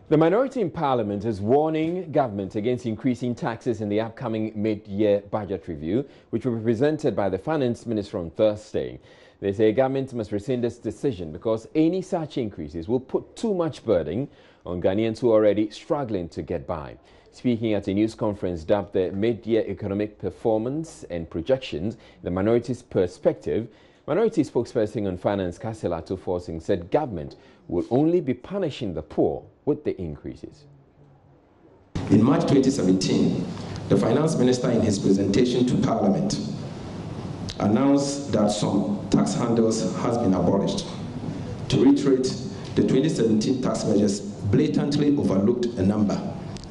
The minority in Parliament is warning government against increasing taxes in the upcoming mid-year budget review, which will be presented by the Finance Minister on Thursday. They say government must rescind this decision because any such increases will put too much burden on Ghanaians who are already struggling to get by. Speaking at a news conference dubbed the Mid-Year Economic Performance and Projections, the minority's perspective, minority spokesperson on finance Kasela Tuforsing said government will only be punishing the poor with the increases. In March 2017, the Finance Minister in his presentation to Parliament announced that some tax handles has been abolished. To reiterate, the 2017 tax measures blatantly overlooked a number.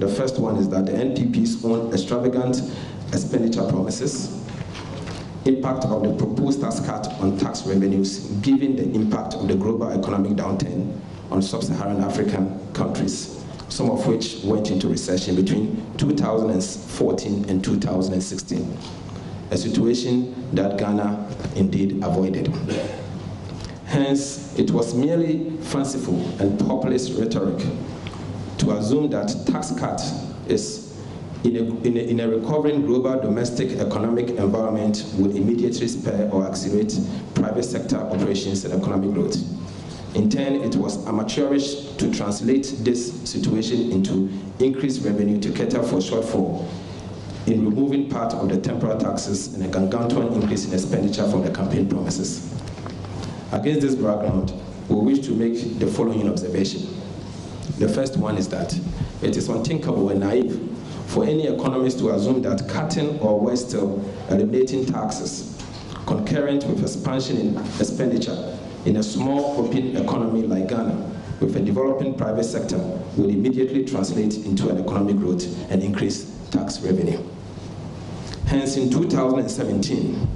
The first one is that the NPP's own extravagant expenditure promises, impact of the proposed tax cut on tax revenues, given the impact of the global economic downturn on sub-Saharan African countries, some of which went into recession between 2014 and 2016, a situation that Ghana indeed avoided. Hence, it was merely fanciful and populist rhetoric to assume that tax cut is in a recovering global domestic economic environment would immediately spur or accelerate private sector operations and economic growth. In turn, it was amateurish to translate this situation into increased revenue to cater for shortfall in removing part of the temporal taxes and a gargantuan increase in expenditure from the campaign promises. Against this background, we wish to make the following observation. The first one is that it is unthinkable and naive for any economist to assume that cutting or worse still, eliminating taxes concurrent with expansion in expenditure in a small open economy like Ghana with a developing private sector will immediately translate into an economic growth and increased tax revenue. Hence, in 2017,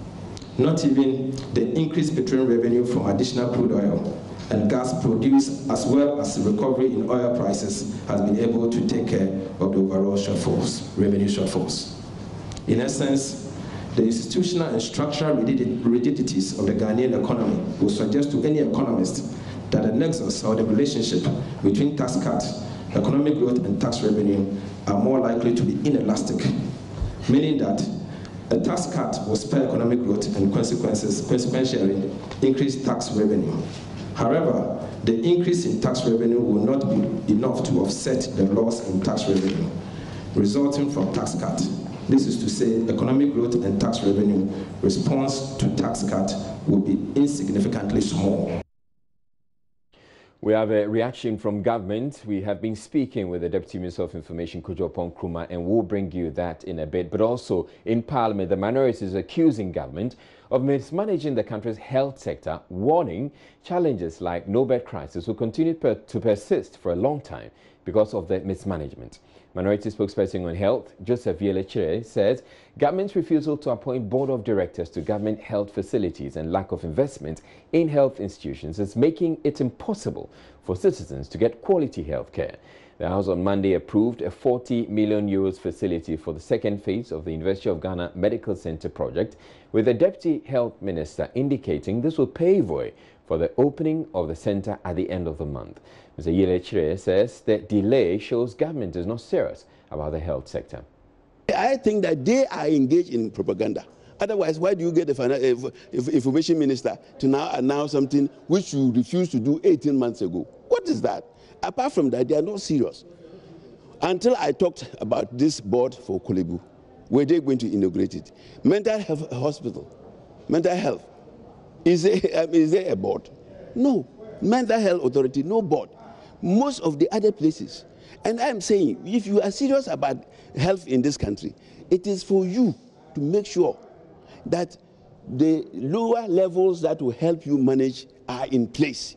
not even the increased petroleum revenue from additional crude oil and gas produced, as well as the recovery in oil prices, has been able to take care of the overall shortfalls, revenue shortfalls. In essence, the institutional and structural rigidities of the Ghanaian economy will suggest to any economist that the nexus or the relationship between tax cuts, economic growth, and tax revenue are more likely to be inelastic, meaning that a tax cut will spur economic growth and consequentially increase tax revenue. However, the increase in tax revenue will not be enough to offset the loss in tax revenue resulting from tax cut. This is to say, economic growth and tax revenue response to tax cut will be insignificantly small. We have a reaction from government. We have been speaking with the Deputy Minister of Information, Kojo Nkrumah, and we'll bring you that in a bit. But also in Parliament, the minority is accusing government of mismanaging the country's health sector, warning challenges like no bed crisis will continue to persist for a long time because of the mismanagement. Minority spokesperson on health, Joseph Yelechire, says government's refusal to appoint board of directors to government health facilities and lack of investment in health institutions is making it impossible for citizens to get quality health care. The House on Monday approved a €40 million facility for the second phase of the University of Ghana Medical Center project, with the Deputy Health Minister indicating this will pave way for the opening of the center at the end of the month. Mr. Yelechire says the delay shows government is not serious about the health sector. I think that they are engaged in propaganda. Otherwise, why do you get the information minister to now announce something which you refused to do 18 months ago? What is that? Apart from that, they are not serious. Until I talked about this board for Korle Bu, where they're going to inaugurate it. Mental health hospital, mental health. Is there a board? No. Mental health authority, no board. Most of the other places. And I'm saying, if you are serious about health in this country, it is for you to make sure that the lower levels that will help you manage are in place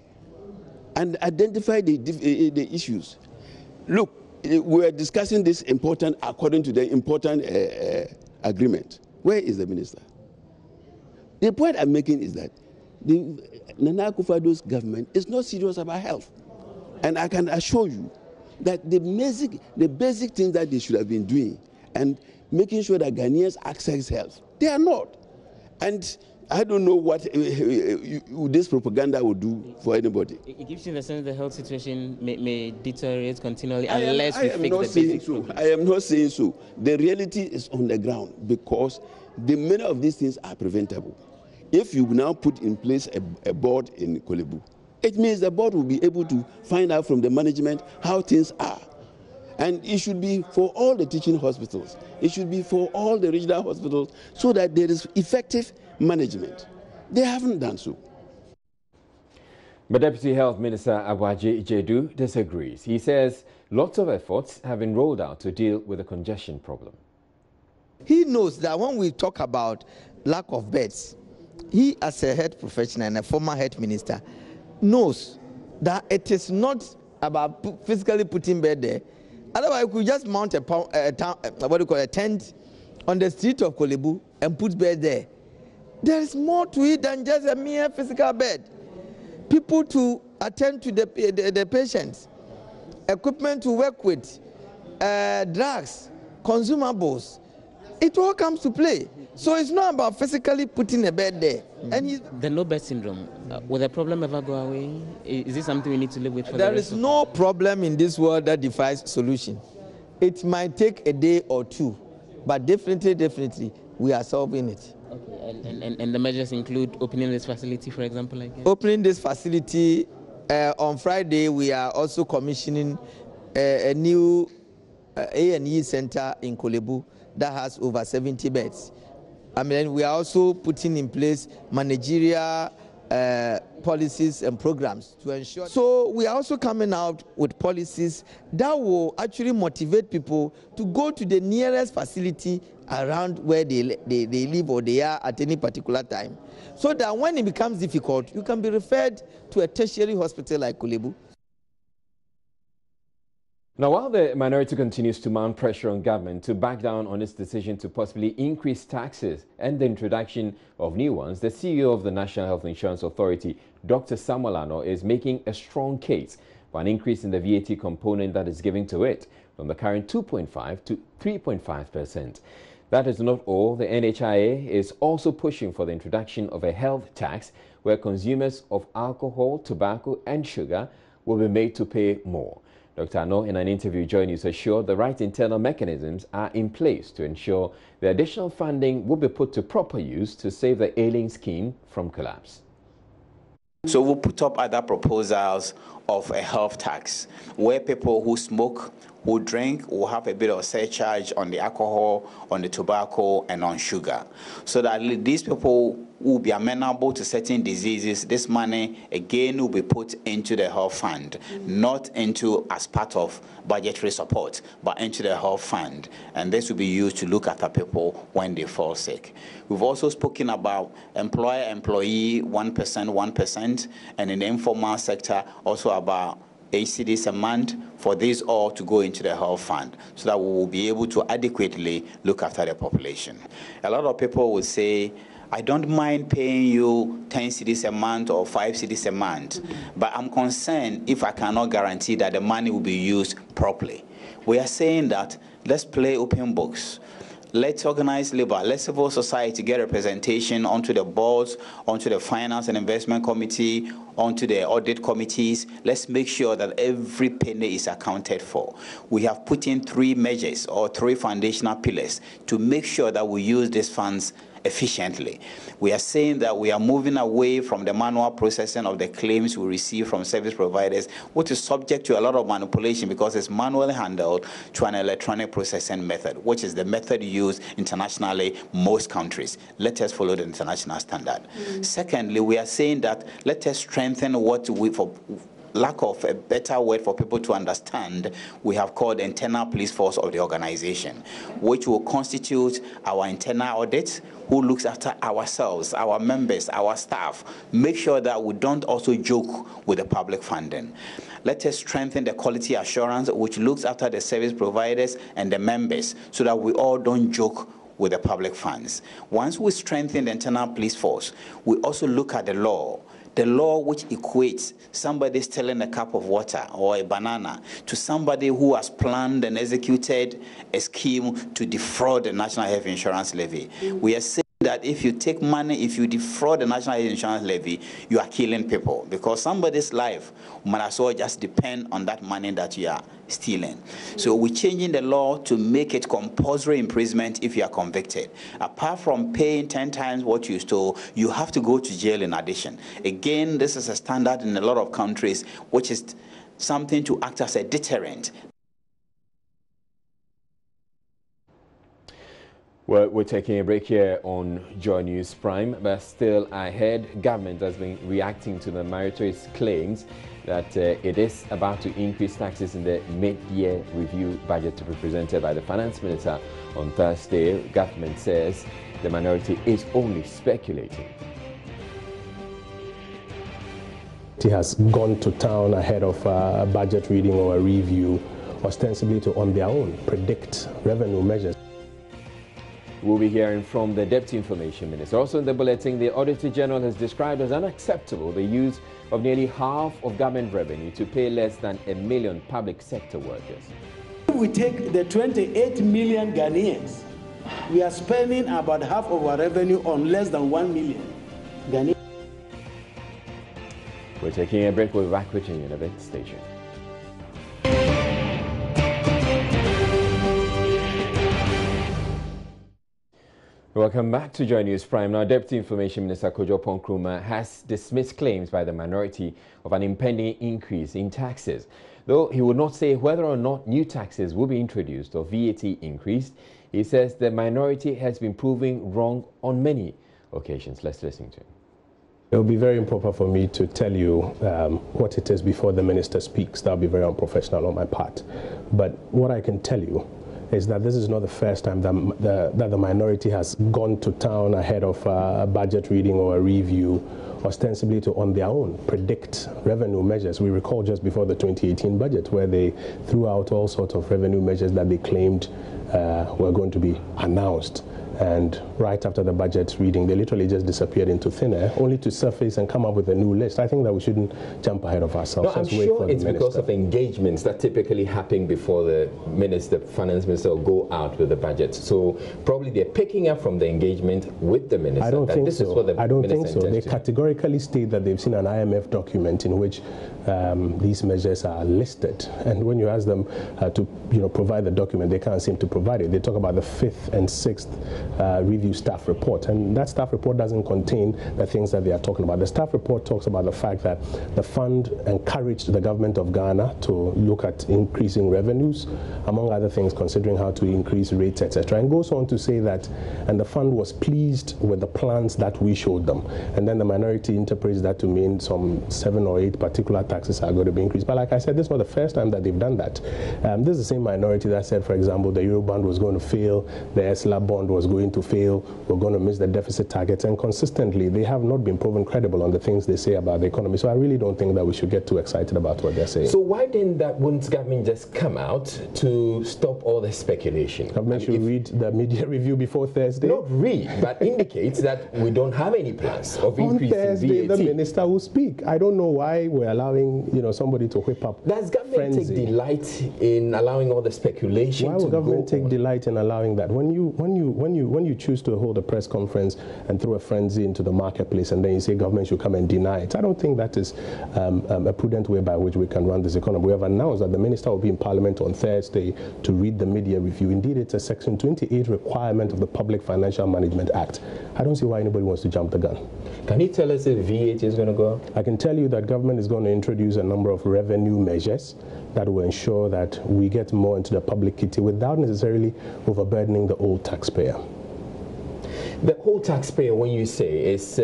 and identify the issues. Look, we are discussing this important, according to the important agreement. Where is the minister? The point I'm making is that the Nana Akufo-Addo's government is not serious about health. And I can assure you that the basic things that they should have been doing and making sure that Ghanaians access health, they are not. And I don't know what this propaganda will do for anybody. It gives you the sense the health situation may deteriorate continually unless we fix the basic problem. I am not saying so. The reality is on the ground because many of these things are preventable. If you now put in place a board in Korle Bu, it means the board will be able to find out from the management how things are. And it should be for all the teaching hospitals. It should be for all the regional hospitals so that there is effective management. They haven't done so. But Deputy Health Minister Agbaje Ijedu disagrees. He says lots of efforts have been rolled out to deal with the congestion problem. He knows that when we talk about lack of beds, he as a health professional and a former health minister knows that it is not about physically putting bed there. Otherwise, we could just mount a tent on the street of Korle Bu and put bed there. There is more to it than just a mere physical bed. People to attend to the patients, equipment to work with, drugs, consumables. It all comes to play. So it's not about physically putting a bed there. And the no bed syndrome, will the problem ever go away? Is this something we need to live with for There is no problem in this world that defies solution. It might take a day or two, but definitely, we are solving it. Okay, and the measures include opening this facility, for example, I guess? Opening this facility, on Friday, we are also commissioning a new A&E center in Korle Bu that has over 70 beds. I mean, we are also putting in place managerial policies and programs to ensure. So we are also coming out with policies that will actually motivate people to go to the nearest facility around where they live or they are at any particular time, so that when it becomes difficult, you can be referred to a tertiary hospital like Korle Bu. Now, while the minority continues to mount pressure on government to back down on its decision to possibly increase taxes and the introduction of new ones, the CEO of the National Health Insurance Authority, Dr. Samuel Ano, is making a strong case for an increase in the VAT component that is given to it from the current 2.5 to 3.5%. That is not all. The NHIA is also pushing for the introduction of a health tax where consumers of alcohol, tobacco and sugar will be made to pay more. Dr. Ano, in an interview joined us, assured the right internal mechanisms are in place to ensure the additional funding will be put to proper use to save the ailing scheme from collapse. So we'll put up other proposals of a health tax where people who smoke, who drink, will have a bit of surcharge on the alcohol, on the tobacco, and on sugar. So that these people will be amenable to certain diseases. This money, again, will be put into the health fund, not into as part of budgetary support, but into the health fund. And this will be used to look after people when they fall sick. We've also spoken about employer-employee 1%, and in the informal sector, also about 8 cedis a month for these all to go into the health fund so that we will be able to adequately look after the population. A lot of people will say, I don't mind paying you 10 cedis a month or 5 cedis a month, but I'm concerned if I cannot guarantee that the money will be used properly. We are saying that let's play open books. Let's organize labor, let civil society get representation onto the boards, onto the finance and investment committee, onto the audit committees. Let's make sure that every penny is accounted for. We have put in 3 measures or 3 foundational pillars to make sure that we use these funds efficiently. We are saying that we are moving away from the manual processing of the claims we receive from service providers, which is subject to a lot of manipulation because it's manually handled, to an electronic processing method, which is the method used internationally most countries. Let us follow the international standard. Secondly, we are saying that let us strengthen what we, for lack of a better word for people to understand, we have called the internal police force of the organization, which will constitute our internal audit, who looks after ourselves, our members, our staff, make sure that we don't also joke with the public funding. Let us strengthen the quality assurance, which looks after the service providers and the members, so that we all don't joke with the public funds. Once we strengthen the internal police force, we also look at the law which equates somebody stealing a cup of water or a banana to somebody who has planned and executed a scheme to defraud the National Health Insurance Levy. We are saying That if you take money, if you defraud the National Insurance Levy, you are killing people, because somebody's life might as well just depend on that money that you are stealing. So we're changing the law to make it compulsory imprisonment if you are convicted. Apart from paying 10 times what you stole, you have to go to jail in addition. Again, this is a standard in a lot of countries, which is something to act as a deterrent. Well, we're taking a break here on Joy News Prime, but still ahead, government has been reacting to the Mauritius claims that it is about to increase taxes in the mid-year review budget to be presented by the Finance Minister on Thursday. Government says the minority is only speculating. It has gone to town ahead of a budget reading or a review, ostensibly to, on their own, predict revenue measures. We'll be hearing from the Deputy Information Minister. Also in the bulletin, the Auditor General has described as unacceptable the use of nearly half of government revenue to pay less than 1 million public sector workers. We take the 28 million Ghanaians, we are spending about half of our revenue on less than 1 million Ghanaians. We're taking a break. We'll be back with you in a bit. Stay tuned. Welcome back to Joy News Prime. Now, Deputy Information Minister Kojo Nkrumah has dismissed claims by the minority of an impending increase in taxes. Though he would not say whether or not new taxes will be introduced or VAT increased, he says the minority has been proving wrong on many occasions. Let's listen to him. It will be very improper for me to tell you what it is before the minister speaks. That will be very unprofessional on my part. But what I can tell you is that this is not the first time that the minority has gone to town ahead of a budget reading or a review, ostensibly to, on their own, predict revenue measures. We recall just before the 2018 budget where they threw out all sorts of revenue measures that they claimed were going to be announced. And right after the budget reading, they literally just disappeared into thin air, only to surface and come up with a new list. I think that we shouldn't jump ahead of ourselves. No, I'm sure it's because of engagements that typically happen before the finance minister will go out with the budget. So probably they're picking up from the engagement with the minister. I don't think so. I don't think so. They categorically state that they've seen an IMF document in which these measures are listed. And when you ask them to provide the document, they can't seem to provide it. They talk about the 5th and 6th review staff report, and that staff report doesn't contain the things that they are talking about. The staff report talks about the fact that the fund encouraged the government of Ghana to look at increasing revenues, among other things, considering how to increase rates, etc., and goes on to say that, and the fund was pleased with the plans that we showed them. And then the minority interprets that to mean some 7 or 8 particular taxes are going to be increased. But like I said, this is not the first time that they've done that. This is the same minority that said, for example, the Eurobond was going to fail, the ESLA bond was going to fail, we're going to miss the deficit targets, and consistently they have not been proven credible on the things they say about the economy. So I really don't think that we should get too excited about what they're saying. So why didn't wouldn't government just come out to stop all the speculation? Government should read the media review before Thursday. Not read, but indicates that we don't have any plans of increasing VAT. On Thursday, the minister will speak. I don't know why we're allowing somebody to whip up. Does government take delight in allowing all the speculation? Why would government take delight in allowing that? When you choose to hold a press conference and throw a frenzy into the marketplace and then you say government should come and deny it, I don't think that is a prudent way by which we can run this economy. We have announced that the minister will be in Parliament on Thursday to read the media review. Indeed, it's a Section 28 requirement of the Public Financial Management Act. I don't see why anybody wants to jump the gun. Can you tell us if VAT is going to go up? I can tell you that government is going to introduce a number of revenue measures that will ensure that we get more into the public kitty without necessarily overburdening the old taxpayer. The whole taxpayer, when you say, is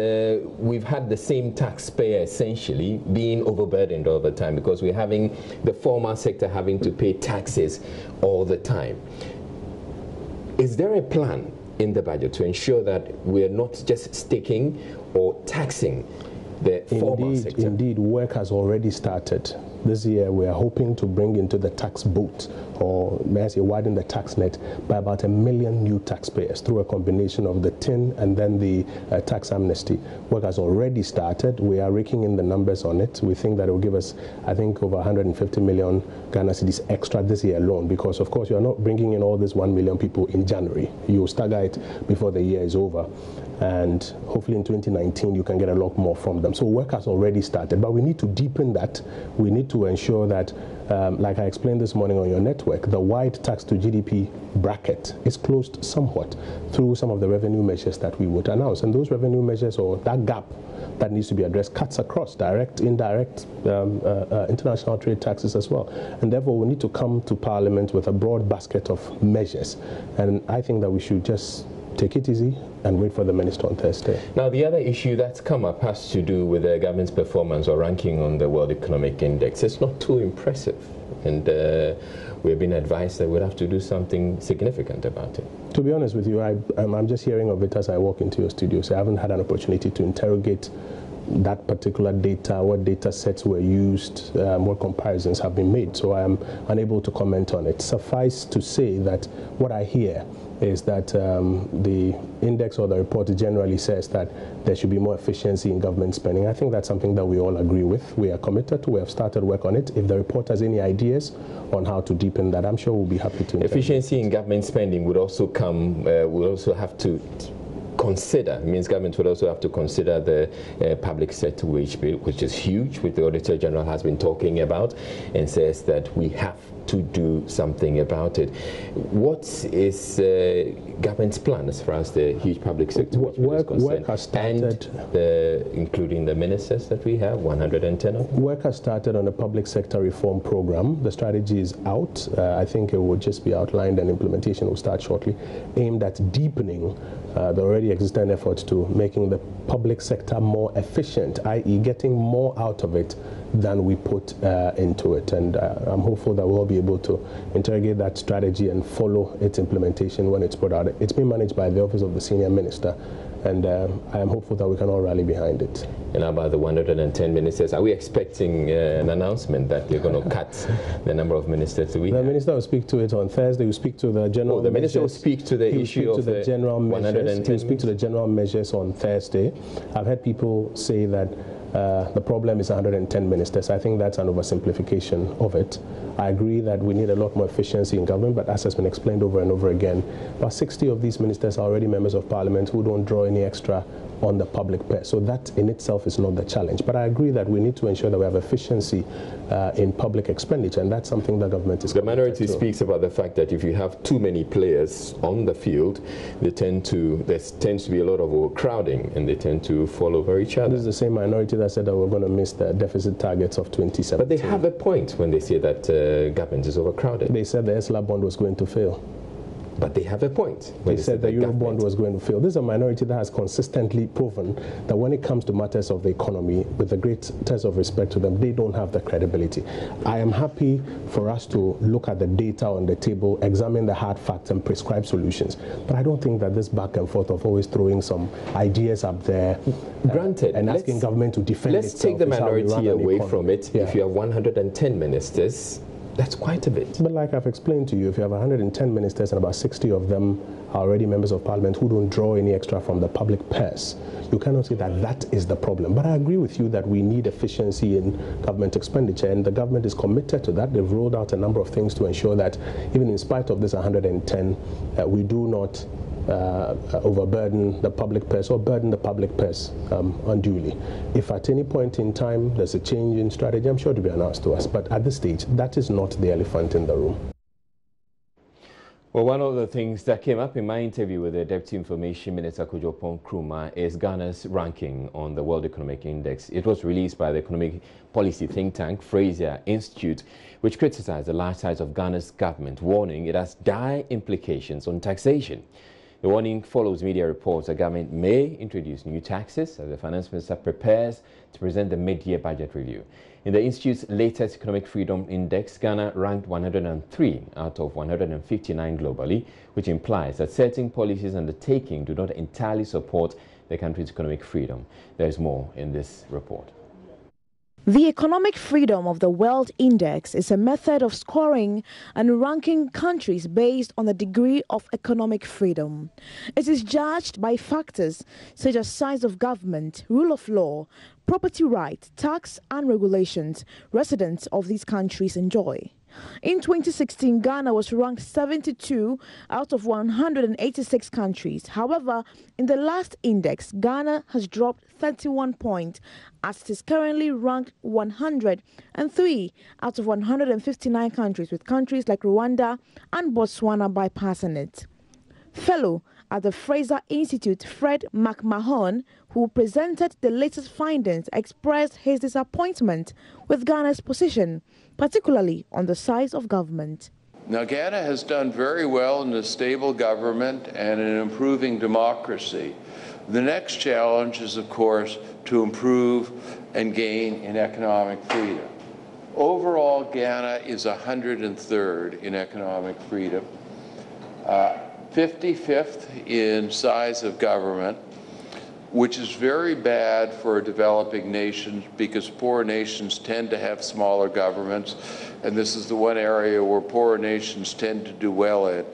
we've had the same taxpayer essentially being overburdened all the time because we're having the formal sector having to pay taxes all the time. Is there a plan in the budget to ensure that we're not just sticking or taxing the formal sector? Indeed, work has already started. This year we are hoping to bring into the tax boat or may I say widen the tax net by about 1 million new taxpayers through a combination of the TIN and then the tax amnesty. Work has already started. We are raking in the numbers on it. We think that it will give us, I think, over 150 million Ghana cedis extra this year alone, because of course you are not bringing in all these 1 million people in January. You stagger it before the year is over, and hopefully in 2019 you can get a lot more from them. So work has already started, but we need to deepen that. We need to ensure that, like I explained this morning on your network, the wide tax to GDP bracket is closed somewhat through some of the revenue measures that we would announce. And those revenue measures, or that gap that needs to be addressed, cuts across direct, indirect, international trade taxes as well. And therefore we need to come to Parliament with a broad basket of measures. And I think that we should just take it easy and wait for the minister on Thursday. Now, the other issue that's come up has to do with the government's performance or ranking on the World Economic Index. It's not too impressive, and we've been advised that we'll have to do something significant about it. To be honest with you, I'm just hearing of it as I walk into your studio, so I haven't had an opportunity to interrogate that particular data, what data sets were used, what comparisons have been made, so I am unable to comment on it. Suffice to say that what I hear is that the index or the report generally says that there should be more efficiency in government spending. I think that's something that we all agree with. We are committed to, we have started work on it. If the report has any ideas on how to deepen that, I'm sure we'll be happy to. Efficiency in government spending would also come, we'll also have to consider, it means government would also have to consider the public sector wage bill, which is huge, which the Auditor General has been talking about, and says that we have to do something about it. What is government's plan as far as the huge public sector wage bill is concerned? Work has started, and including the ministers that we have, 110 of them? Work has started on a public sector reform program. The strategy is out. I think it will just be outlined and implementation will start shortly, aimed at deepening the already existing efforts to making the public sector more efficient, i.e. getting more out of it than we put into it. And I'm hopeful that we'll be able to interrogate that strategy and follow its implementation when it's put out. It's been managed by the Office of the Senior Minister, and I am hopeful that we can all rally behind it. And about the 110 ministers, are we expecting an announcement that they're going to cut the number of ministers we have? The minister will speak to it on Thursday. Will speak to the general. The minister will speak to the issue of the general measures. He will speak to the general measures on Thursday. I've heard people say that the problem is 110 ministers. I think that's an oversimplification of it. I agree that we need a lot more efficiency in government, but as has been explained over and over again, about 60 of these ministers are already members of parliament who don't draw any extra on the public purse. So that in itself is not the challenge. But I agree that we need to ensure that we have efficiency in public expenditure, and that's something the government is. The minority speaks about the fact that if you have too many players on the field, there tends to be a lot of overcrowding, and they tend to fall over each other. This is the same minority that said that we're going to miss the deficit targets of 2017. But they have a point when they say that government is overcrowded. They said the ESLA bond was going to fail. But they have a point. They said the Eurobond was going to fail. This is a minority that has consistently proven that when it comes to matters of the economy, with the greatest of respect to them, they don't have the credibility. I am happy for us to look at the data on the table, examine the hard facts, and prescribe solutions. But I don't think that this back and forth of always throwing some ideas up there, granted, and asking government to defend itself. Let's take the minority away from it. Yeah. If you have 110 ministers, that's quite a bit. But like I've explained to you, if you have 110 ministers and about 60 of them are already members of parliament who don't draw any extra from the public purse, you cannot say that that is the problem. But I agree with you that we need efficiency in government expenditure, and the government is committed to that. They've rolled out a number of things to ensure that even in spite of this 110, we do not overburden the public purse or burden the public purse unduly. If at any point in time there's a change in strategy, I'm sure to be announced to us. But at this stage, that is not the elephant in the room. Well, one of the things that came up in my interview with the Deputy Information Minister Kojo Nkrumah is Ghana's ranking on the World Economic Index. It was released by the economic policy think tank Fraser Institute, which criticized the large size of Ghana's government, warning it has dire implications on taxation. The warning follows media reports that government may introduce new taxes as the finance minister prepares to present the mid-year budget review. In the Institute's latest Economic Freedom Index, Ghana ranked 103 out of 159 globally, which implies that certain policies undertaken do not entirely support the country's economic freedom. There is more in this report. The Economic Freedom of the World Index is a method of scoring and ranking countries based on the degree of economic freedom. It is judged by factors such as size of government, rule of law, property rights, tax and regulations residents of these countries enjoy. In 2016, Ghana was ranked 72 out of 186 countries. However, in the last index, Ghana has dropped 31 points as it is currently ranked 103 out of 159 countries, with countries like Rwanda and Botswana bypassing it. Fellow at the Fraser Institute, Fred McMahon, who presented the latest findings, expressed his disappointment with Ghana's position, particularly on the size of government. Now, Ghana has done very well in a stable government and in improving democracy. The next challenge is, of course, to improve and gain in economic freedom. Overall, Ghana is 103rd in economic freedom, 55th in size of government, which is very bad for a developing nation because poor nations tend to have smaller governments, and this is the one area where poor nations tend to do well in.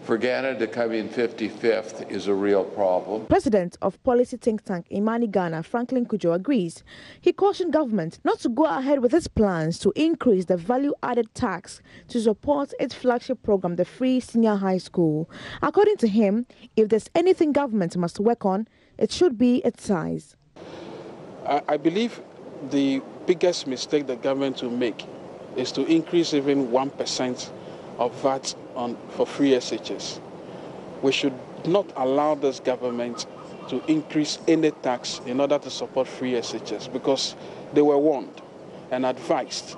For Ghana to come in 55th is a real problem. President of policy think tank Imani Ghana, Franklin Cudjoe, agrees. He cautioned government not to go ahead with its plans to increase the value-added tax to support its flagship program, the Free Senior High School. According to him, if there's anything government must work on, it should be its size. I believe the biggest mistake the government will make is to increase even 1% of VAT for free SHS. We should not allow this government to increase any tax in order to support free SHS, because they were warned and advised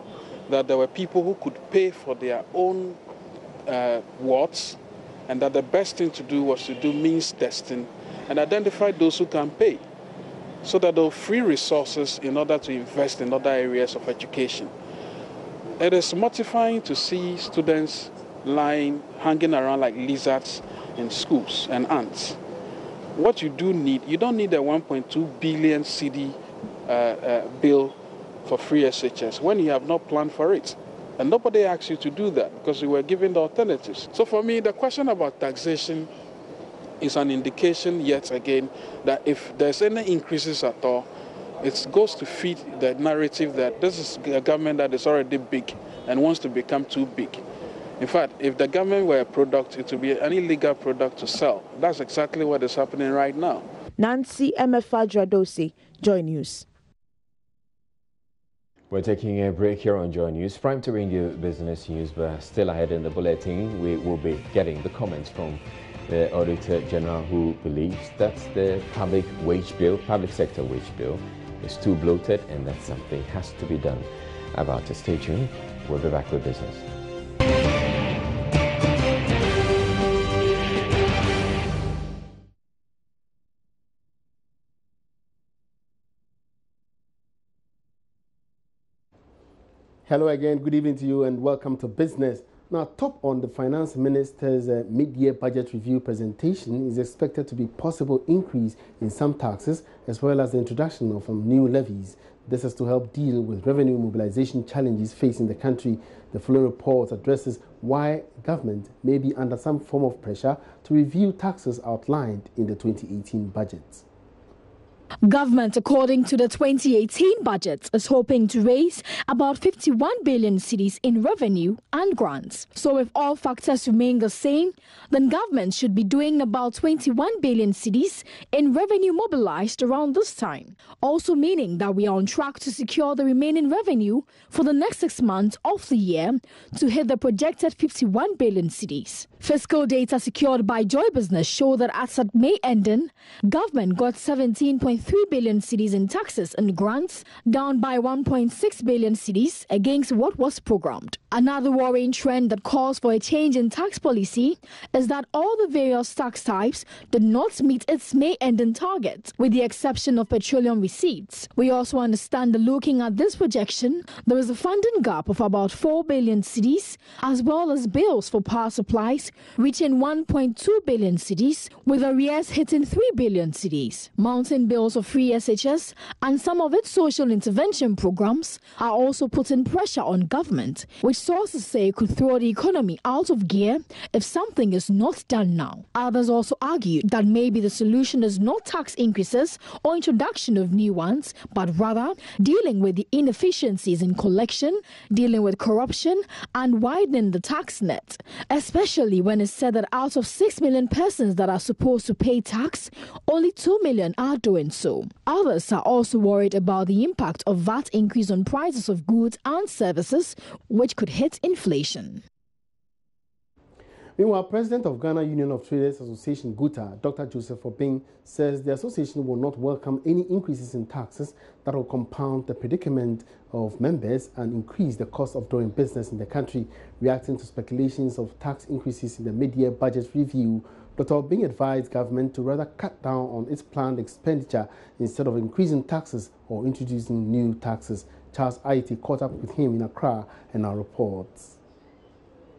that there were people who could pay for their own wards, and that the best thing to do was to do means testing and identify those who can pay, so that they'll free resources in order to invest in other areas of education. It is mortifying to see students hanging around like lizards in schools and ants. What you do need, you don't need a 1.2 billion cedi bill for free SHS when you have not planned for it. And nobody asked you to do that because you were given the alternatives. So for me, the question about taxation is an indication, yet again, that if there's any increases at all, it goes to feed the narrative that this is a government that is already big and wants to become too big. In fact, if the government were a product, it would be an illegal product to sell. That's exactly what is happening right now. Nancy Emefa-Dradosi, Joy News. We're taking a break here on Joy News. Prime to bring you business news, but still ahead in the bulletin, we will be getting the comments from the Auditor General, who believes that the public sector wage bill, is too bloated and that something has to be done about it. Stay tuned. We'll be back with business. Hello again, good evening to you and welcome to Business. Now, top on the Finance Minister's mid-year budget review presentation is expected to be possible increase in some taxes as well as the introduction of new levies. This is to help deal with revenue mobilization challenges facing the country. The following report addresses why government may be under some form of pressure to review taxes outlined in the 2018 budget. Government, according to the 2018 budget, is hoping to raise about 51 billion cedis in revenue and grants. So if all factors remain the same, then government should be doing about 21 billion cedis in revenue mobilized around this time. Also meaning that we are on track to secure the remaining revenue for the next 6 months of the year to hit the projected 51 billion cedis. Fiscal data secured by Joy Business show that as at May ending, government got 17.3 billion cedis in taxes and grants, down by 1.6 billion cedis against what was programmed. Another worrying trend that calls for a change in tax policy is that all the various tax types did not meet its May ending target, with the exception of petroleum receipts. We also understand that looking at this projection, there is a funding gap of about 4 billion cedis, as well as bills for power supplies reaching 1.2 billion cedis, with arrears hitting 3 billion cedis. Mountain bills because of free SHS and some of its social intervention programs are also putting pressure on government, which sources say could throw the economy out of gear if something is not done now. Others also argue that maybe the solution is not tax increases or introduction of new ones, but rather dealing with the inefficiencies in collection, dealing with corruption, and widening the tax net, especially when it's said that out of 6 million persons that are supposed to pay tax, only 2 million are doing so. Others are also worried about the impact of VAT increase on prices of goods and services, which could hit inflation. Meanwhile, President of Ghana Union of Traders Association, GUTA, Dr. Joseph Obeng, says the association will not welcome any increases in taxes that will compound the predicament of members and increase the cost of doing business in the country. Reacting to speculations of tax increases in the mid-year budget review, Dr. Obeng advised government to rather cut down on its planned expenditure instead of increasing taxes or introducing new taxes. Charles Aiti caught up with him in Accra and our reports.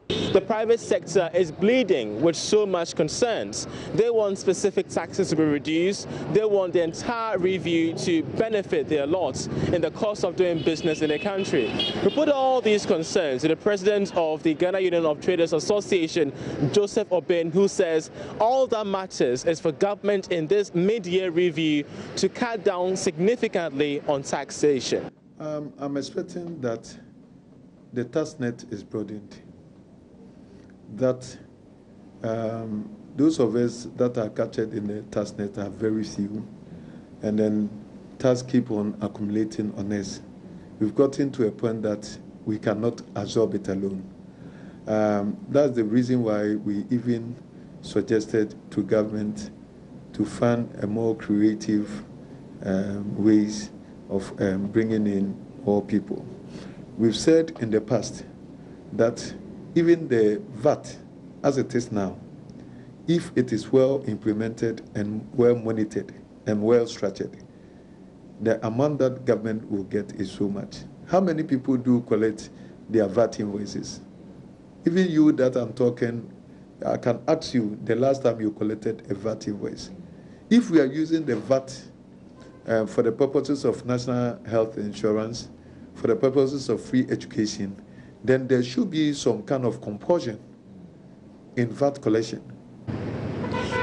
The private sector is bleeding with so much concerns. They want specific taxes to be reduced. They want the entire review to benefit their lot in the cost of doing business in the country. We put all these concerns to the president of the Ghana Union of Traders Association, Joseph Obeng, who says all that matters is for government in this mid-year review to cut down significantly on taxation. I'm expecting that the tax net is broadened, that those of us that are captured in the tax net are very few, and then tax keep on accumulating on us. We've gotten to a point that we cannot absorb it alone. That's the reason why we even suggested to government to find a more creative ways of bringing in more people. We've said in the past that even the VAT, as it is now, if it is well implemented and well monitored and well structured, the amount that government will get is so much. How many people do collect their VAT invoices? Even you that I'm talking, I can ask you the last time you collected a VAT invoice. If we are using the VAT for the purposes of national health insurance, for the purposes of free education, then there should be some kind of compulsion in VAT collection.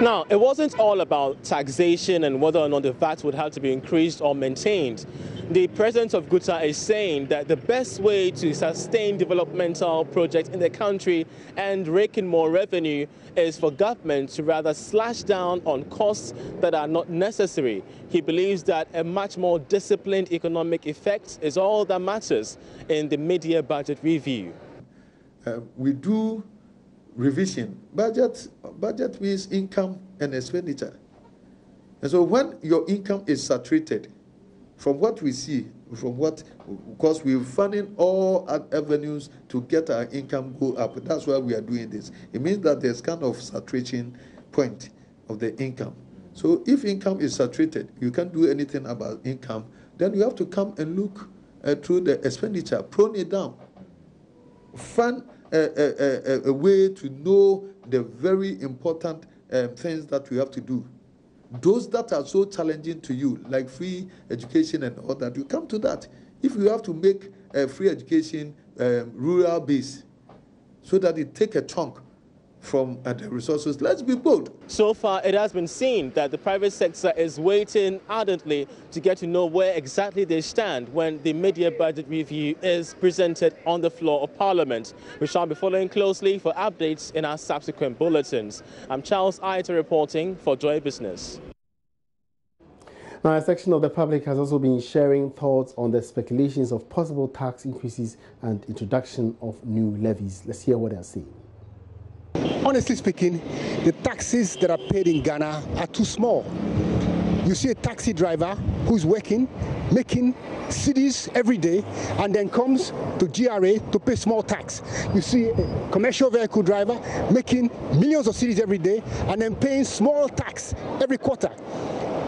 Now, it wasn't all about taxation and whether or not the VAT would have to be increased or maintained. The president of GUTA is saying that the best way to sustain developmental projects in the country and rake in more revenue is for government to rather slash down on costs that are not necessary. He believes that a much more disciplined economic effect is all that matters in the mid-year budget review. We do revision. Budget means income and expenditure. And so when your income is saturated, from what we see, because we're funding all avenues to get our income go up. That's why we are doing this. It means that there's kind of saturation point of the income. So if income is saturated, you can't do anything about income, then you have to come and look through the expenditure, prune it down. Find a way to know the very important things that we have to do. Those that are so challenging to you, like free education and all that, you come to that. If you have to make free education rural based, so that it take a chunk from the resources, let's be bold. So far, it has been seen that the private sector is waiting ardently to get to know where exactly they stand when the mid-year budget review is presented on the floor of Parliament. We shall be following closely for updates in our subsequent bulletins. I'm Charles Aita reporting for Joy Business. Now, a section of the public has also been sharing thoughts on the speculations of possible tax increases and introduction of new levies. Let's hear what they are saying. Honestly speaking, the taxes that are paid in Ghana are too small. You see a taxi driver who's working, making cedis every day, and then comes to GRA to pay small tax. You see a commercial vehicle driver making millions of cedis every day, and then paying small tax every quarter.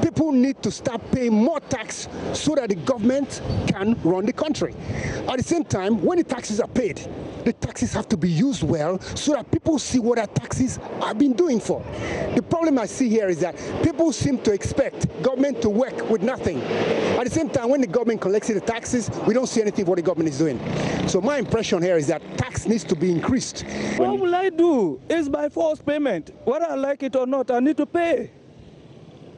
People need to start paying more tax so that the government can run the country. At the same time, when the taxes are paid, the taxes have to be used well so that people see what our taxes have been doing for. The problem I see here is that people seem to expect government to work with nothing. At the same time, when the government collects the taxes, we don't see anything what the government is doing. So my impression here is that tax needs to be increased. What will I do? It's by force payment. Whether I like it or not, I need to pay.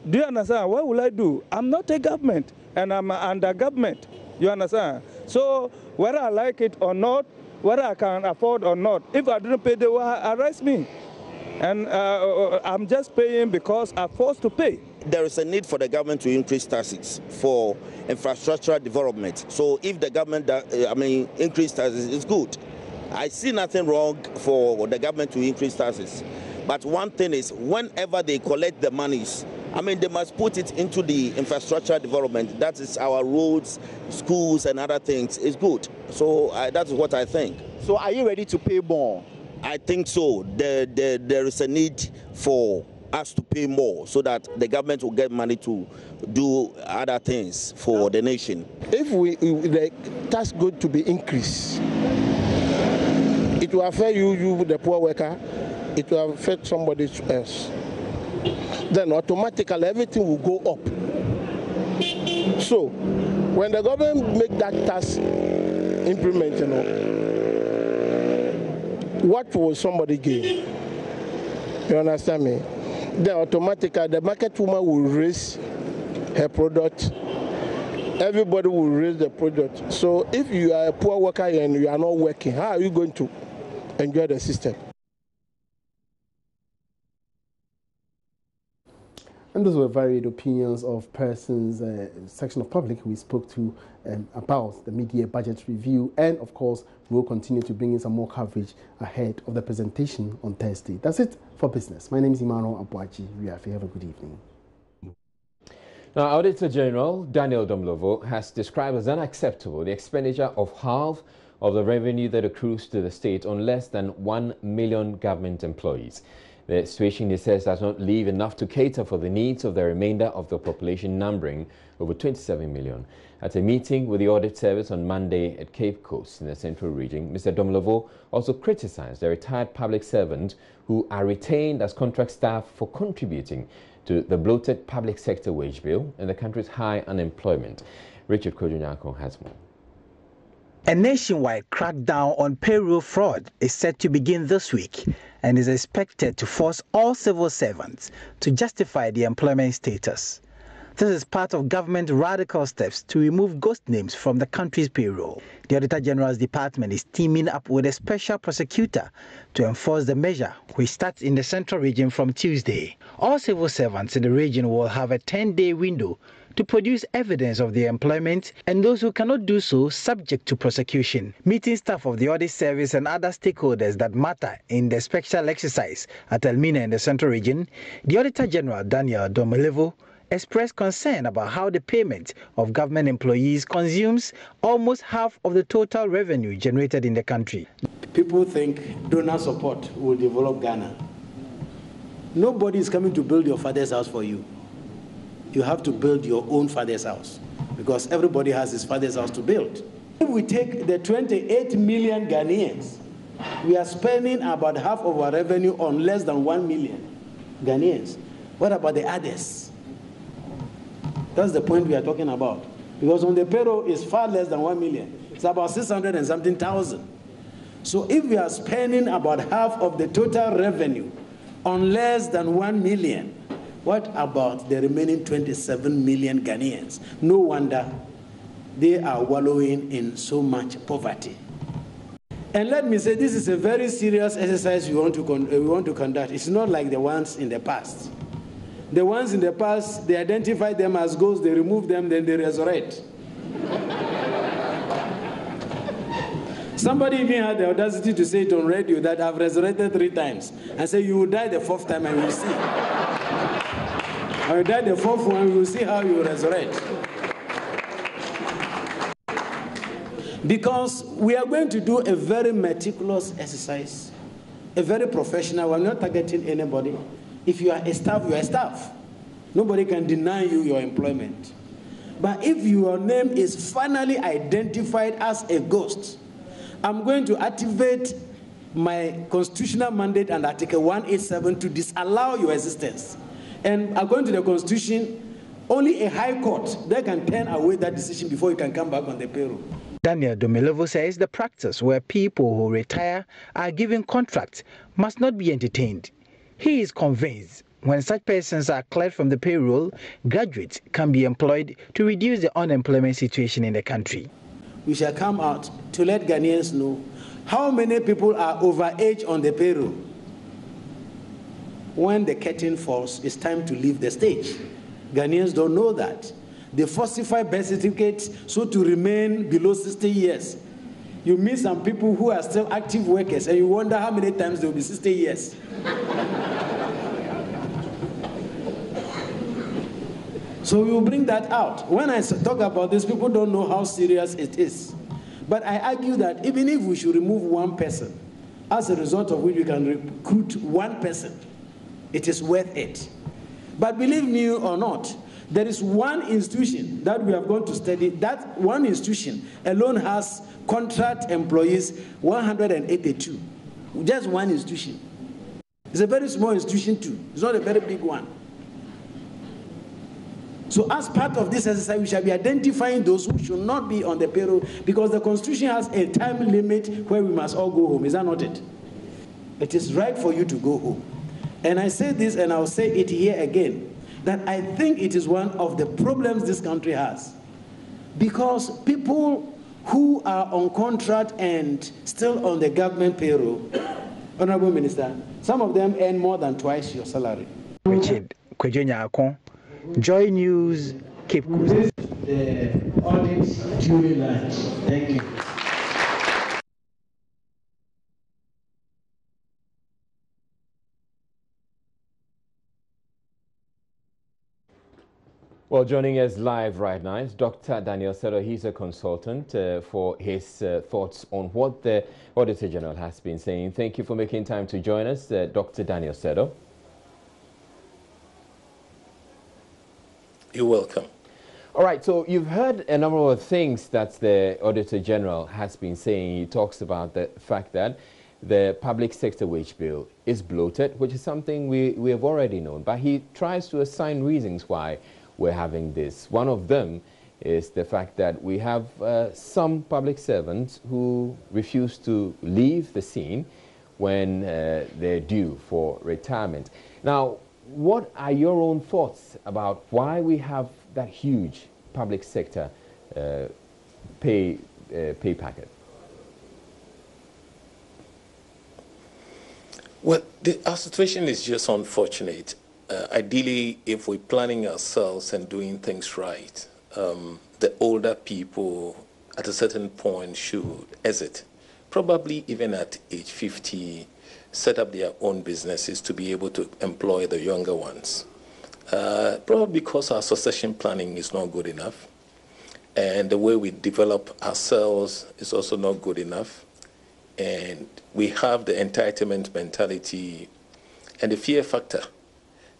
Do you understand? What will I do? I'm not a government, and I'm under government. You understand? So whether I like it or not, whether I can afford or not, if I didn't pay, they will arrest me. And I'm just paying because I'm forced to pay. There is a need for the government to increase taxes for infrastructural development. So if the government, increase taxes, it's good. I see nothing wrong for the government to increase taxes. But one thing is, whenever they collect the monies, they must put it into the infrastructure development. That is our roads, schools, and other things. It's good. So that's what I think. So are you ready to pay more? I think so. There is a need for us to pay more so that the government will get money to do other things for the nation. If the tax going to be increased, it will affect you, the poor worker. It will affect somebody else. Then automatically everything will go up. So when the government make that tax implement, what will somebody gain? You understand me? Then automatically the market woman will raise her product. Everybody will raise the product. So if you are a poor worker and you are not working, how are you going to enjoy the system? And those were varied opinions of persons, section of public we spoke to about the mid-year budget review. And of course, we'll continue to bring in some more coverage ahead of the presentation on Thursday. That's it for business. My name is Emmanuel Abuaji. Have a good evening. Now, Auditor General Daniel Domlovo has described as unacceptable the expenditure of half of the revenue that accrues to the state on less than 1 million government employees. The situation, he says, does not leave enough to cater for the needs of the remainder of the population, numbering over 27 million. At a meeting with the Audit Service on Monday at Cape Coast in the Central Region, Mr. Domlovo also criticized the retired public servants who are retained as contract staff for contributing to the bloated public sector wage bill and the country's high unemployment. Richard Kojunyako has more. A nationwide crackdown on payroll fraud is set to begin this week and is expected to force all civil servants to justify their employment status. This is part of government radical steps to remove ghost names from the country's payroll. The Auditor General's department is teaming up with a special prosecutor to enforce the measure, which starts in the Central Region from Tuesday. All civil servants in the region will have a 10-day window to produce evidence of their employment, and those who cannot do so subject to prosecution. Meeting staff of the Audit Service and other stakeholders that matter in the special exercise at Elmina in the Central Region, the Auditor General Daniel Domlovo expressed concern about how the payment of government employees consumes almost half of the total revenue generated in the country. People think donor support will develop Ghana. Nobody is coming to build your father's house for you. You have to build your own father's house because everybody has his father's house to build. If we take the 28 million Ghanaians, we are spending about half of our revenue on less than 1 million Ghanaians. What about the others? That's the point we are talking about. Because on the payroll is far less than 1 million. It's about 600 and something thousand. So if we are spending about half of the total revenue on less than 1 million, what about the remaining 27 million Ghanaians? No wonder they are wallowing in so much poverty. And let me say, this is a very serious exercise we want to conduct. It's not like the ones in the past. The ones in the past, they identify them as ghosts, they remove them, then they resurrect. Somebody even had the audacity to say it on radio that I've resurrected 3 times. And say, you will die the 4th time and we'll see. When you die the 4th one, we will see how you resurrect. Because we are going to do a very meticulous exercise, a very professional. We're not targeting anybody. If you are a staff, you are a staff. Nobody can deny you your employment. But if your name is finally identified as a ghost, I'm going to activate my constitutional mandate and Article 187 to disallow your existence. And according to the Constitution, only a high court that can turn away that decision before you can come back on the payroll. Daniel Domilevo says the practice where people who retire are given contracts must not be entertained. He is convinced when such persons are cleared from the payroll, graduates can be employed to reduce the unemployment situation in the country. We shall come out to let Ghanaians know how many people are overage on the payroll. When the curtain falls, it's time to leave the stage. Ghanaians don't know that. They falsify birth certificates so to remain below 60 years. You meet some people who are still active workers and you wonder how many times they will be 60 years. So we will bring that out. When I talk about this, people don't know how serious it is. But I argue that even if we should remove one person, as a result of which we can recruit one person, it is worth it. But believe me or not, there is one institution that we have gone to study. That one institution alone has contract employees 182. Just one institution. It's a very small institution too. It's not a very big one. So as part of this exercise, we shall be identifying those who should not be on the payroll because the Constitution has a time limit where we must all go home. Is that not it? It is right for you to go home. And I say this and I'll say it here again, that I think it is one of the problems this country has. Because people who are on contract and still on the government payroll, Honorable Minister, some of them earn more than twice your salary. Richard Kwejo, Joy News, Cape Coast. The audit during lunch. Thank you. Well, joining us live right now is Dr. Daniel Sedor. He's a consultant for his thoughts on what the Auditor General has been saying. Thank you for making time to join us, Dr. Daniel Sedor. You're welcome. All right, so you've heard a number of things that the Auditor General has been saying. He talks about the fact that the public sector wage bill is bloated, which is something we have already known. But he tries to assign reasons why we're having this. One of them is the fact that we have some public servants who refuse to leave the scene when they're due for retirement. Now, what are your own thoughts about why we have that huge public sector pay packet? Well, our situation is just unfortunate. Ideally, if we're planning ourselves and doing things right, the older people at a certain point should exit, probably even at age 50, set up their own businesses to be able to employ the younger ones. Probably because our succession planning is not good enough, and the way we develop ourselves is also not good enough, and we have the entitlement mentality and the fear factor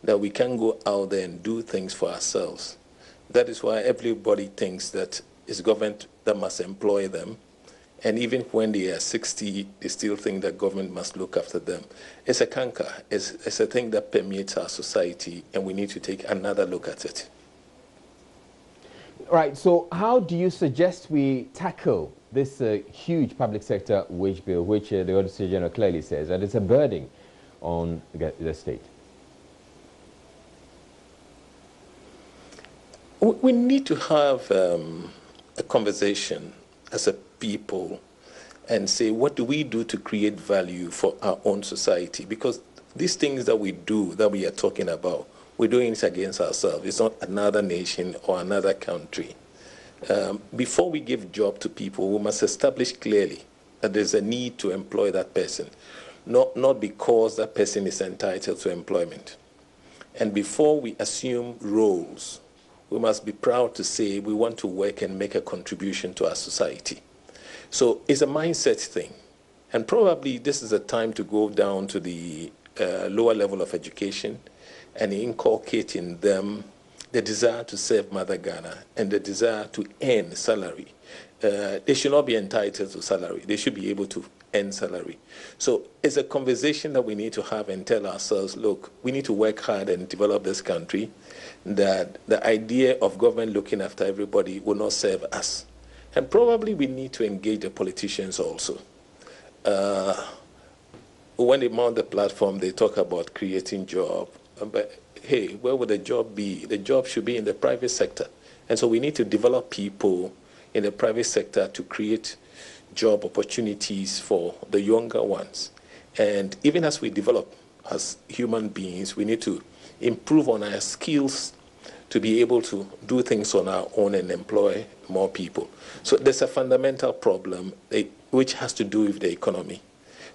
that we can go out there and do things for ourselves. That is why everybody thinks that it's government that must employ them. And even when they are 60, they still think that government must look after them. It's a canker. It's a thing that permeates our society, and we need to take another look at it. Right. So how do you suggest we tackle this huge public sector wage bill, which the Auditor General clearly says that it's a burden on the state? We need to have a conversation as a people and say, what do we do to create value for our own society? Because these things that we do, that we are talking about, we're doing it against ourselves. It's not another nation or another country. Before we give job to people, we must establish clearly that there's a need to employ that person, not because that person is entitled to employment. And before we assume roles, we must be proud to say we want to work and make a contribution to our society. So it's a mindset thing. And probably this is a time to go down to the lower level of education and inculcate in them the desire to serve Mother Ghana and the desire to earn salary. They should not be entitled to salary. They should be able to earn salary. So it's a conversation that we need to have and tell ourselves, look, we need to work hard and develop this country, that the idea of government looking after everybody will not serve us. And probably we need to engage the politicians also. When they mount the platform, they talk about creating jobs. But hey, where would the job be? The job should be in the private sector. And so we need to develop people in the private sector to create job opportunities for the younger ones. And even as we develop as human beings, we need to improve on our skills to be able to do things on our own and employ more people. So there's a fundamental problem which has to do with the economy,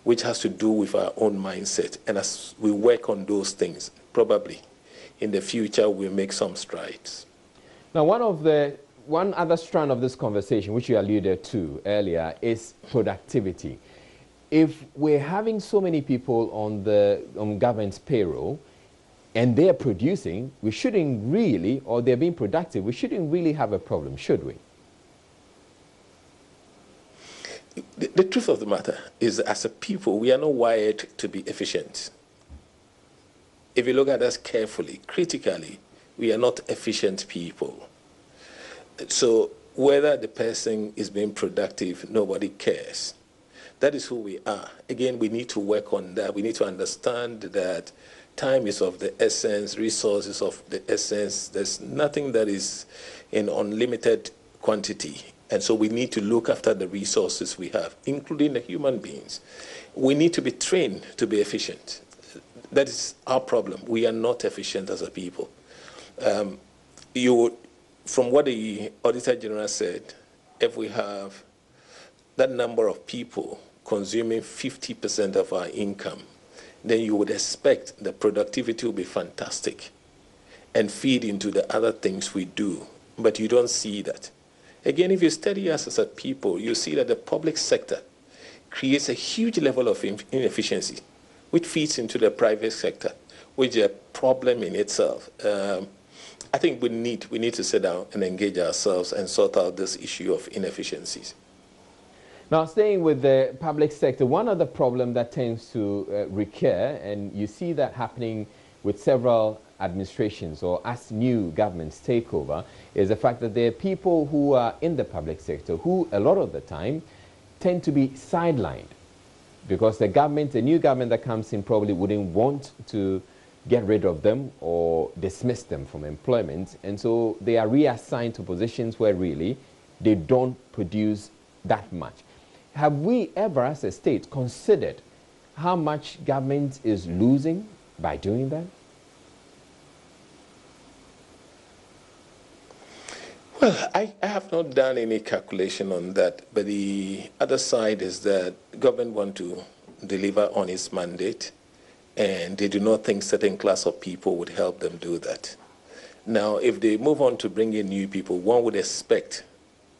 which has to do with our own mindset. And as we work on those things, probably in the future we'll make some strides. Now, one other strand of this conversation, which you alluded to earlier, is productivity. If we're having so many people on government's payroll and they're producing, we shouldn't really, or they're being productive, we shouldn't really have a problem, should we? The truth of the matter is, as a people, we are not wired to be efficient. If you look at us carefully, critically, we are not efficient people. So whether the person is being productive, nobody cares. That is who we are. Again, we need to work on that. We need to understand that time is of the essence, resources of the essence. There's nothing that is in unlimited quantity. And so we need to look after the resources we have, including the human beings. We need to be trained to be efficient. That is our problem. We are not efficient as a people. From what the Auditor General said, if we have that number of people consuming 50% of our income, then you would expect the productivity will be fantastic and feed into the other things we do. But you don't see that. Again, if you study us as a people, you see that the public sector creates a huge level of inefficiency, which feeds into the private sector, which is a problem in itself. I think we need to sit down and engage ourselves and sort out this issue of inefficiencies. Now, staying with the public sector, one other problem that tends to recur, and you see that happening with several administrations or as new governments take over, is the fact that there are people who are in the public sector who, a lot of the time, tend to be sidelined because the new government that comes in probably wouldn't want to get rid of them or dismiss them from employment, and so they are reassigned to positions where really they don't produce that much. Have we ever as a state considered how much government is losing by doing that? Well, I have not done any calculation on that, but the other side is that government want to deliver on its mandate, and they do not think certain class of people would help them do that. Now, if they move on to bring in new people, one would expect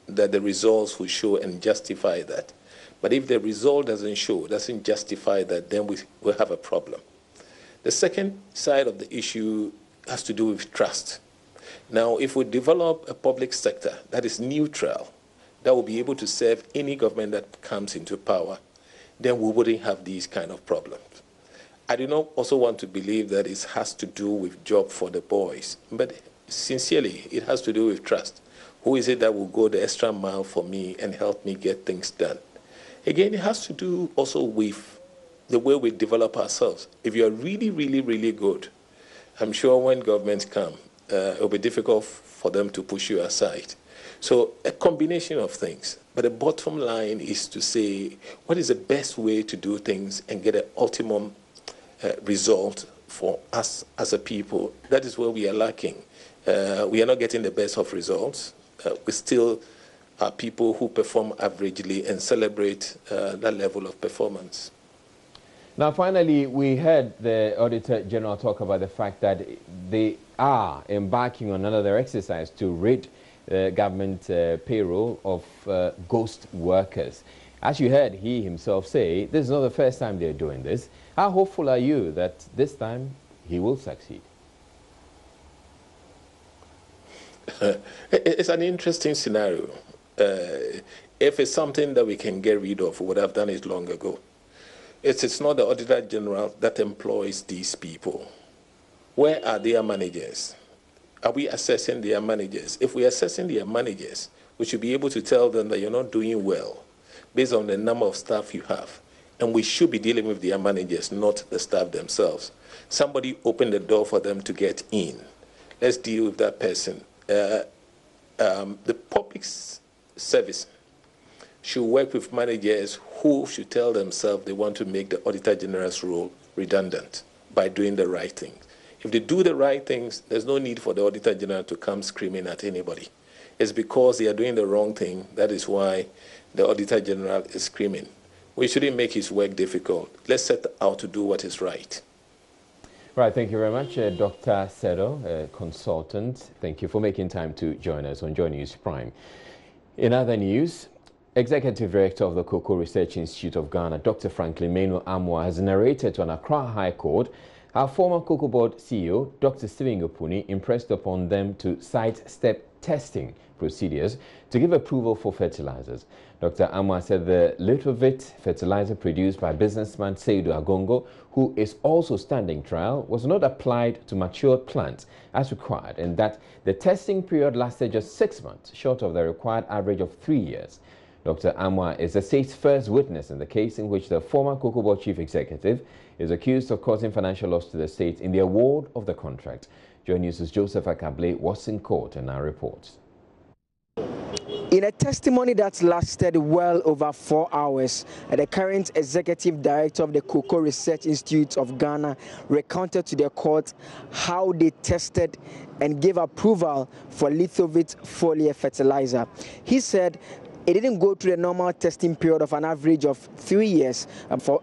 that the results will show and justify that. But if the result doesn't justify that, then we'll have a problem. The second side of the issue has to do with trust. Now, if we develop a public sector that is neutral, that will be able to serve any government that comes into power, then we wouldn't have these kind of problems. I do not also want to believe that it has to do with job for the boys, but sincerely, it has to do with trust. Who is it that will go the extra mile for me and help me get things done? Again, it has to do also with the way we develop ourselves. If you are really, really, really good, I'm sure when governments come, it will be difficult for them to push you aside. So a combination of things. But the bottom line is to say, what is the best way to do things and get an optimum result for us as a people? That is where we are lacking. We are not getting the best of results. We still are people who perform averagely and celebrate that level of performance. Now, finally, we heard the Auditor General talk about the fact that they are embarking on another exercise to rid government payroll of ghost workers. As you heard he himself say, this is not the first time they're doing this. How hopeful are you that this time he will succeed? It's an interesting scenario. If it's something that we can get rid of, we would have done it long ago. It's not the Auditor General that employs these people. Where are their managers? Are we assessing their managers? If we're assessing their managers, we should be able to tell them that you're not doing well based on the number of staff you have. And we should be dealing with their managers, not the staff themselves. Somebody opened the door for them to get in. Let's deal with that person. The public service should work with managers who should tell themselves they want to make the Auditor General's role redundant by doing the right thing. If they do the right things, there's no need for the Auditor General to come screaming at anybody. It's because they are doing the wrong thing. That is why the Auditor General is screaming. We shouldn't make his work difficult. Let's set out to do what is right. Right, thank you very much, Dr. Sedo, a consultant. Thank you for making time to join us on Joy News Prime. In other news, Executive Director of the Cocoa Research Institute of Ghana, Dr. Franklin Manu Amoah, has narrated to an Accra High Court how former Cocoa Board CEO, Dr. Stephen Opuni, impressed upon them to sidestep testing procedures to give approval for fertilizers. Dr. Amoah said the Litrovit fertilizer produced by businessman Seydou Agongo, who is also standing trial, was not applied to matured plants as required, and that the testing period lasted just 6 months, short of the required average of 3 years. Dr. Amoah is the state's first witness in the case in which the former Cocoa Board chief executive is accused of causing financial loss to the state in the award of the contract. Joy News' Joseph Akable was in court and now reports. In a testimony that lasted well over 4 hours, the current executive director of the Cocoa Research Institute of Ghana recounted to the court how they tested and gave approval for Lithovit foliar fertilizer. He said it didn't go through the normal testing period of an average of 3 years.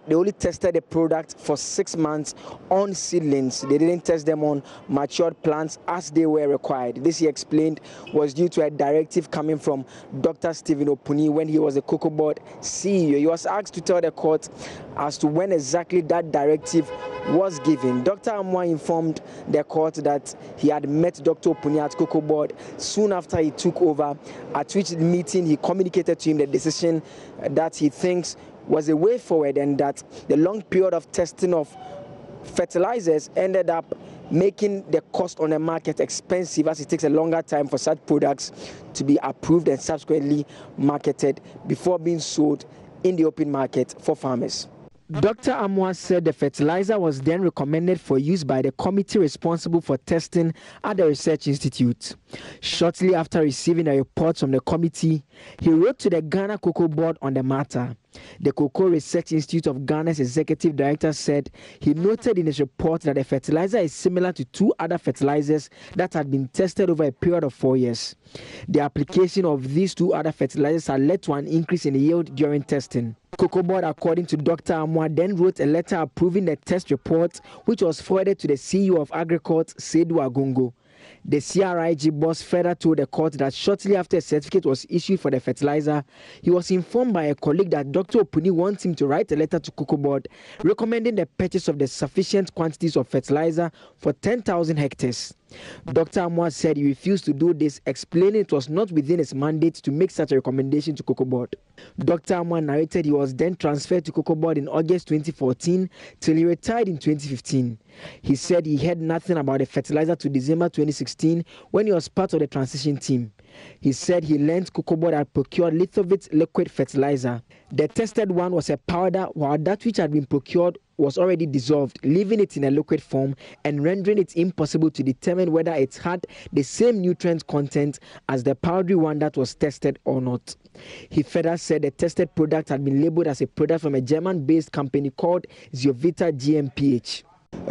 They only tested the product for 6 months on seedlings. They didn't test them on matured plants as they were required. This, he explained, was due to a directive coming from Dr. Stephen Opuni when he was the Cocoa Board CEO. He was asked to tell the court as to when exactly that directive was given. Dr. Amoah informed the court that he had met Dr. Opuni at Cocoa Board soon after he took over, at which meeting he communicated to him the decision that he thinks was a way forward, and that the long period of testing of fertilizers ended up making the cost on the market expensive, as it takes a longer time for such products to be approved and subsequently marketed before being sold in the open market for farmers. Dr. Amoah said the fertilizer was then recommended for use by the committee responsible for testing at the Research Institute. Shortly after receiving a report from the committee, he wrote to the Ghana Cocoa Board on the matter. The Cocoa Research Institute of Ghana's executive director said he noted in his report that the fertilizer is similar to 2 other fertilizers that had been tested over a period of 4 years. The application of these 2 other fertilizers had led to an increase in yield during testing. Cocoa Board, according to Dr. Amoah, then wrote a letter approving the test report, which was forwarded to the CEO of Agricult, Seydou Agongo. The CRIG boss further told the court that shortly after a certificate was issued for the fertilizer, he was informed by a colleague that Dr. Opuni wants him to write a letter to Cocoa Board recommending the purchase of the sufficient quantities of fertilizer for 10,000 hectares. Dr. Amoah said he refused to do this, explaining it was not within his mandate to make such a recommendation to Cocoa Board. Dr. Amoah narrated he was then transferred to Cocoa Board in August 2014 till he retired in 2015. He said he heard nothing about the fertilizer to December 2016 when he was part of the transition team. He said he learned Cocoa Board had procured Lithovit liquid fertilizer. The tested one was a powder, while that which had been procured was already dissolved, leaving it in a liquid form and rendering it impossible to determine whether it had the same nutrient content as the powdery one that was tested or not. He further said the tested product had been labeled as a product from a German-based company called Ziovita GmbH.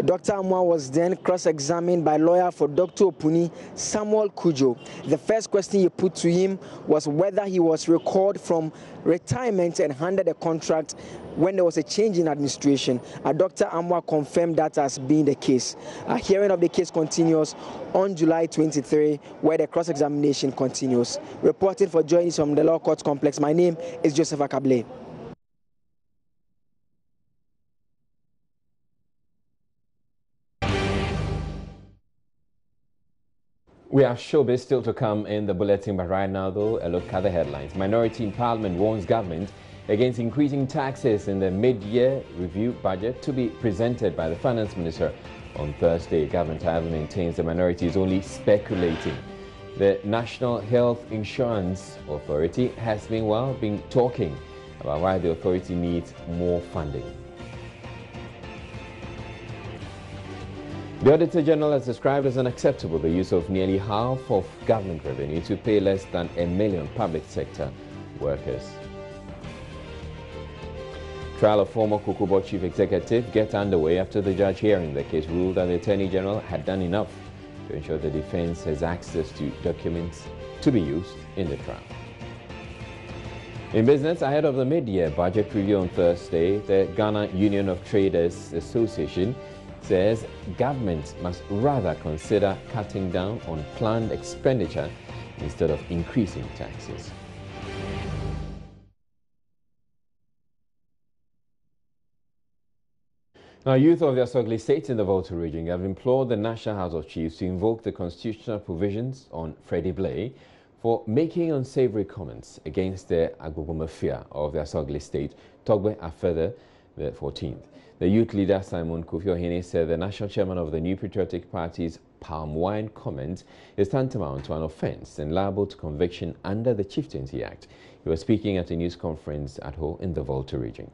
Dr. Amoah was then cross-examined by lawyer for Dr. Opuni, Samuel Kujo. The first question he put to him was whether he was recalled from retirement and handed a contract when there was a change in administration. Dr. Amoah confirmed that as being the case. A hearing of the case continues on July 23, where the cross-examination continues. Reporting for Joy News from the Law Court Complex, my name is Joseph Akable. We have showbiz still to come in the bulletin, but right now, though, a look at the headlines. Minority in Parliament warns government against increasing taxes in the mid-year review budget to be presented by the Finance Minister on Thursday. Government, however, maintains the minority is only speculating. The National Health Insurance Authority has meanwhile been talking about why the authority needs more funding. The Auditor General has described as unacceptable the use of nearly half of government revenue to pay less than 1 million public sector workers. Trial of former Cocoa Board chief executive gets underway after the judge hearing the case ruled that the Attorney General had done enough to ensure the defense has access to documents to be used in the trial. In business, ahead of the mid-year budget review on Thursday, the Ghana Union of Traders Association says government must rather consider cutting down on planned expenditure instead of increasing taxes. Now, youth of the Asogli State in the Volta region have implored the National House of Chiefs to invoke the constitutional provisions on Freddie Blay for making unsavory comments against the Agogo Mafia of the Asogli State, Togbe Afede, the 14th. The youth leader Simon Kofi Ohene said the national chairman of the New Patriotic Party's palm wine comment is tantamount to an offence and liable to conviction under the Chieftaincy Act. He was speaking at a news conference at Ho in the Volta region.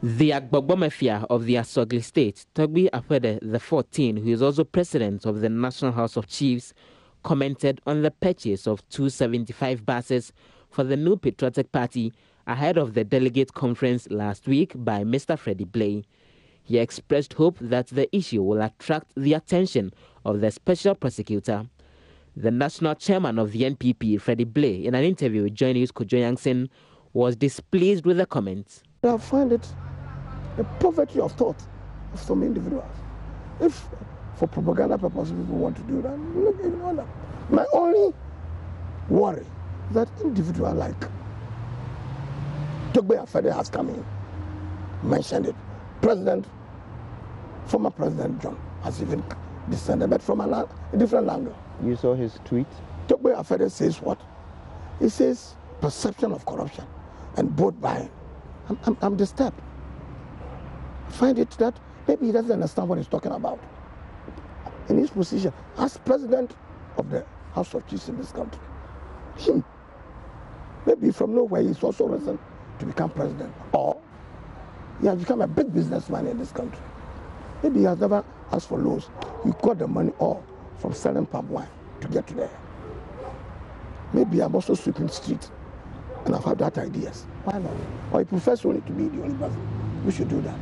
The Agbogbo Mafia of the Asogli State, Togbe Afede the 14th, who is also president of the National House of Chiefs, commented on the purchase of 275 buses for the New Patriotic Party ahead of the delegate conference last week by Mr. Freddie Blay. He expressed hope that the issue will attract the attention of the special prosecutor. The national chairman of the NPP, Freddie Blay, in an interview with Joy News Kojo Yankson, was displeased with the comments. I find it a poverty of thought of some individuals. If for propaganda purposes people want to do that, ignore that. My only worry is that individual like Togbe Afede has come in, mentioned it. Former President John has even descended, but from a different angle. You saw his tweet? Togbe Afede says what? He says perception of corruption and vote buying. I'm disturbed. I find it that maybe he doesn't understand what he's talking about. In his position as president of the House of Chiefs in this country, maybe from nowhere he's also risen to become president, or he has become a big businessman in this country. Maybe he has never asked for loans. He got the money all from selling palm wine to get to there. Maybe I'm also sweeping the street and I've had that ideas. Why not? Or he prefers only to be the only person. We should do that.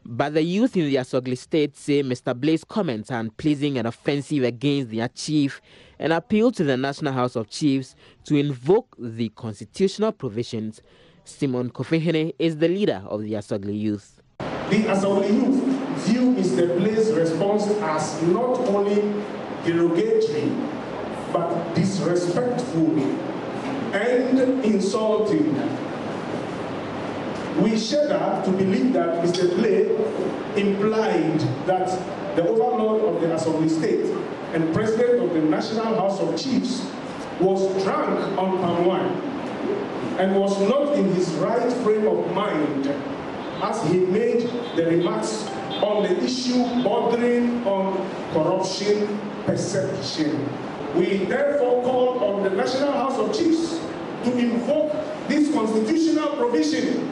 But the youth in the Asogli State say Mr. Blay's comments are unpleasing and offensive against their chief and appeal to the National House of Chiefs to invoke the constitutional provisions. Simon Kofi Ohene is the leader of the Asogli youth. The Asogli youth view Mr. Blay's response as not only derogatory but disrespectful and insulting. We shudder to believe that Mr. Blay implied that the overlord of the Asogli State and president of the National House of Chiefs was drunk on palm wine and was not in his right frame of mind as he made the remarks on the issue bordering on corruption perception. We therefore call on the National House of Chiefs to invoke this constitutional provision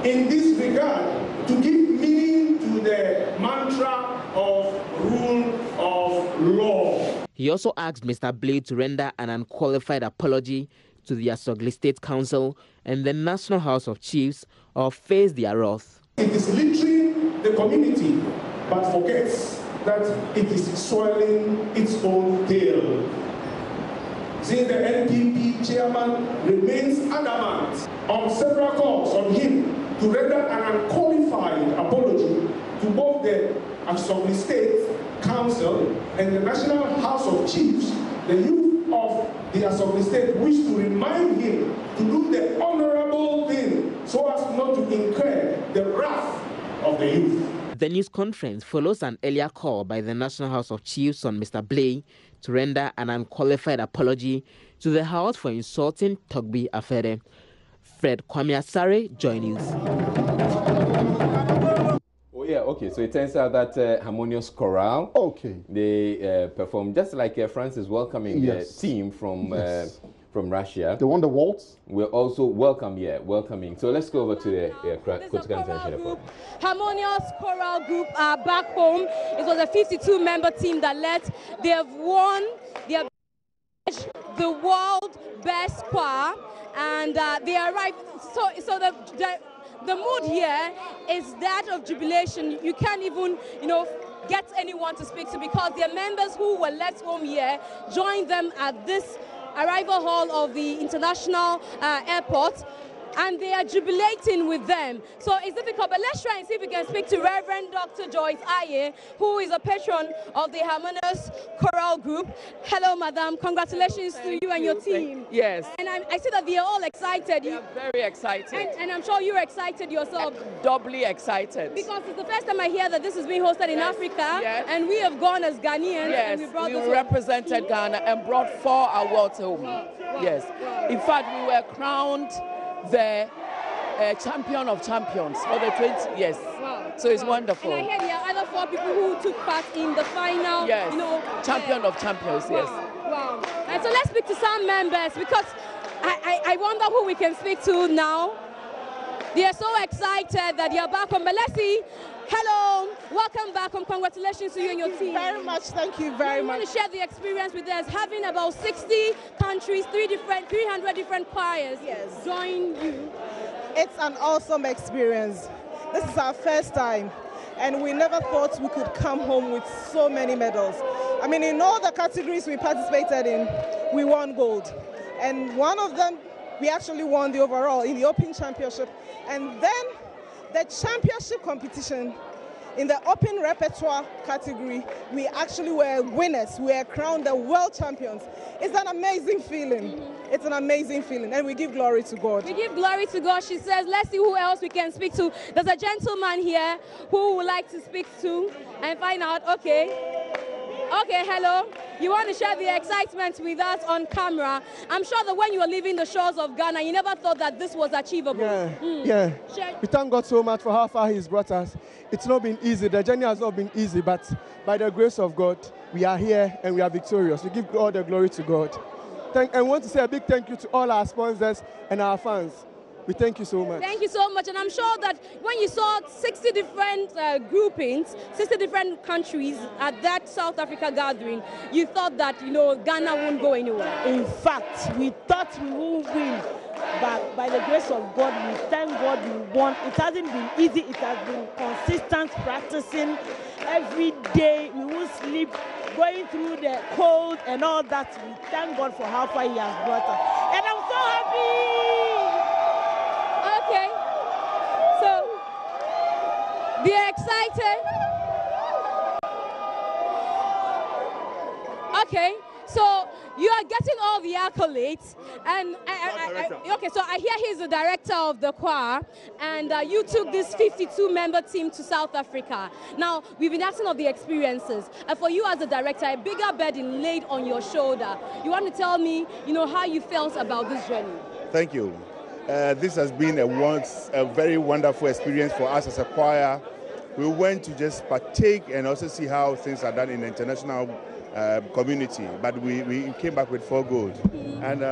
in this regard to give meaning to the mantra of rule of law. He also asked Mr. Blay to render an unqualified apology to the Asogli State Council and the National House of Chiefs or face their wrath. It is littering the community but forgets that it is soiling its own tail. Since the NPP chairman remains adamant on several calls on him to render an unqualified apology to both the Asogli State Council and the National House of Chiefs, the youth of the Asogli State wish to remind him to do the honorable thing so as not to incur the wrath of the youth. The news conference follows an earlier call by the National House of Chiefs on Mr. Blay to render an unqualified apology to the House for insulting Togbi Afede. Fred Kwame Asare, Joy News. Oh yeah, okay. So it turns out that Harmonious Chorale, they performed just like France is welcoming the team from Russia. They won the waltz. We're also welcoming. So let's go over to the group. Harmonious Chorale Group are back home. It was a 52-member team that led. They have won the world best choir, and they arrived. So the mood here is that of jubilation. You can't even, get anyone to speak to, because their members who were left home here joined them at this arrival hall of the international airport, and they are jubilating with them. So it's difficult, but let's try and see if we can speak to Reverend Dr. Joyce Aye, who is a patron of the Harmonious Chorale Group. Hello, madam. Congratulations to you and your team. Yes. And I see that they are all excited. They are very excited. And I'm sure you're excited yourself. Doubly excited. Because it's the first time I hear that this is being hosted in Africa, and we have gone as Ghanaians. Yes, and we represented Ghana and brought 4 awards home. Yes. In fact, we were crowned the champion of champions for the 20 years. Wow. So it's wonderful. And I hear there are other 4 people who took part in the final. Yes. Champion of champions. Yes. Wow. And so let's speak to some members, because I wonder who we can speak to now. They are so excited that they are back home. But let's see. Hello, welcome back home. Congratulations to you and your team. Very much. Thank you very much. I want to share the experience with us, having about 60 countries, 300 different choirs join you. It's an awesome experience. This is our first time, and we never thought we could come home with so many medals. I mean, in all the categories we participated in, we won gold. And one of them, we actually won the overall in the Open Championship. And then the championship competition in the open repertoire category, we actually were winners. We were crowned the world champions. It's an amazing feeling. It's an amazing feeling, and we give glory to God. We give glory to God. She says, let's see who else we can speak to. There's a gentleman here who would like to speak to and find out. Okay, hello. You want to share the excitement with us on camera. I'm sure that when you were leaving the shores of Ghana, you never thought that this was achievable. Yeah. We thank God so much for how far He's brought us. It's not been easy. The journey has not been easy, but by the grace of God, we are here and we are victorious. We give all the glory to God. And want to say a big thank you to all our sponsors and our fans. We thank you so much. Thank you so much. And I'm sure that when you saw 60 different groupings, 60 different countries at that South Africa gathering, you thought that, Ghana won't go anywhere. In fact, we thought we won't win. But by the grace of God, we thank God we won. It hasn't been easy. It has been consistent practicing every day. We won't sleep, going through the cold and all that. We thank God for how far He has brought us. And I'm so happy. Okay, so they're excited. Okay, so you are getting all the accolades, and so I hear he's the director of the choir, and you took this 52-member team to South Africa. Now, we've been asking of the experiences, and for you as a director, a bigger burden laid on your shoulder. You want to tell me, how you felt about this journey? Thank you. This has been a very wonderful experience for us as a choir. We went to just partake and also see how things are done in the international community, but we came back with 4 gold. And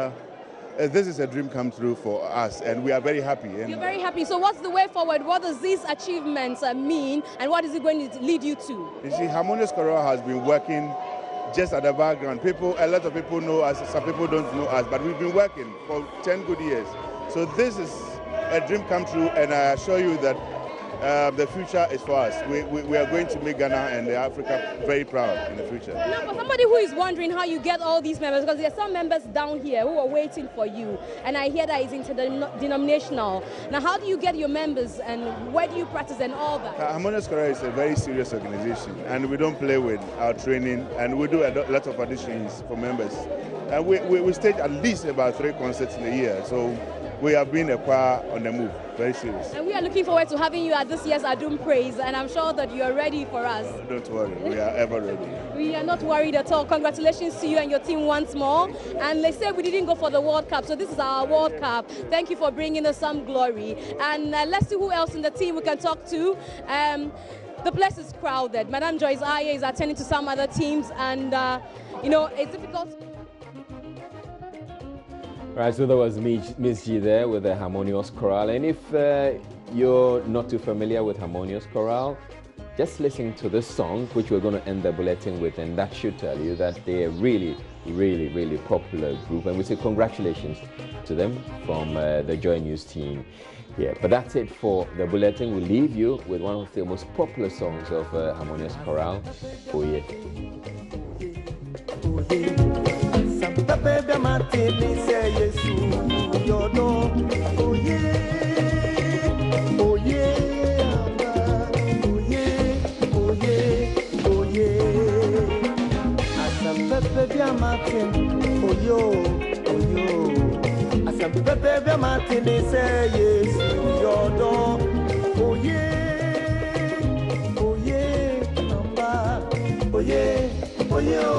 this is a dream come true for us, and we are very happy. You're very happy. So what's the way forward? What does these achievements mean, and what is it going to lead you to? You see, Harmonious Chorale has been working just at the background. A lot of people know us, some people don't know us, but we've been working for 10 good years. So this is a dream come true, and I assure you that the future is for us. We are going to make Ghana and Africa very proud in the future. Now, for somebody who is wondering how you get all these members, because there are some members down here who are waiting for you, and I hear that it's interdenominational. Now, how do you get your members, and where do you practice and all that? Harmonious Chorale is a very serious organization, and we don't play with our training, and we do a lot of auditions for members. And we stage at least about 3 concerts in a year. So we have been a choir on the move, very serious. And we are looking forward to having you at this year's Adum Praise, and I'm sure that you are ready for us. Don't worry, we are ever ready. We are not worried at all. Congratulations to you and your team once more. And they say we didn't go for the World Cup, so this is our World Cup. Thank you for bringing us some glory. And let's see who else in the team we can talk to. The place is crowded. Madam Joyce Aye is attending to some other teams, and it's difficult. Right, so there was Miss G there with the Harmonious Chorale. And if you're not too familiar with Harmonious Chorale, just listen to this song, which we're going to end the bulletin with, and that should tell you that they're a really, really, really popular group. And we say congratulations to them from the Joy News team. Yeah, but that's it for the bulletin. We'll leave you with one of the most popular songs of Harmonious Chorale, Oh Yeah. Baby, my baby, say yes, you know. Oh yeah, oh yeah, oh yeah, oh yeah, oh yeah. As a baby, my oh yo, as a baby, my baby, say yes, you know. Oh yeah, oh yeah, oh yeah, oh yeah, oh yeah.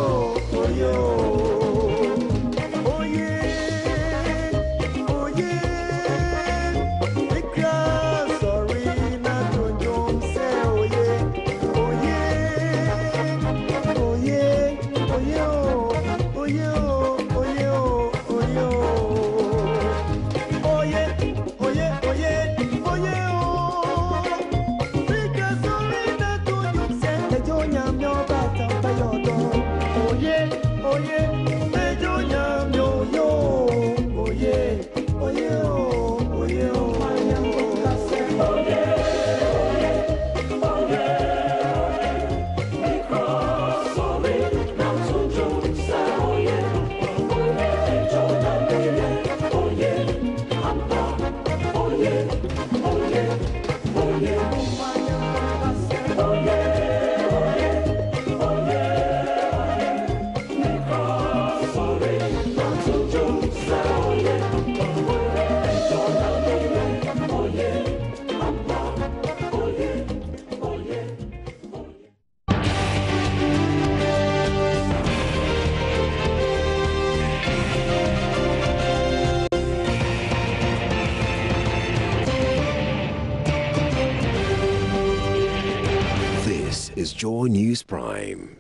Is Joy News Prime.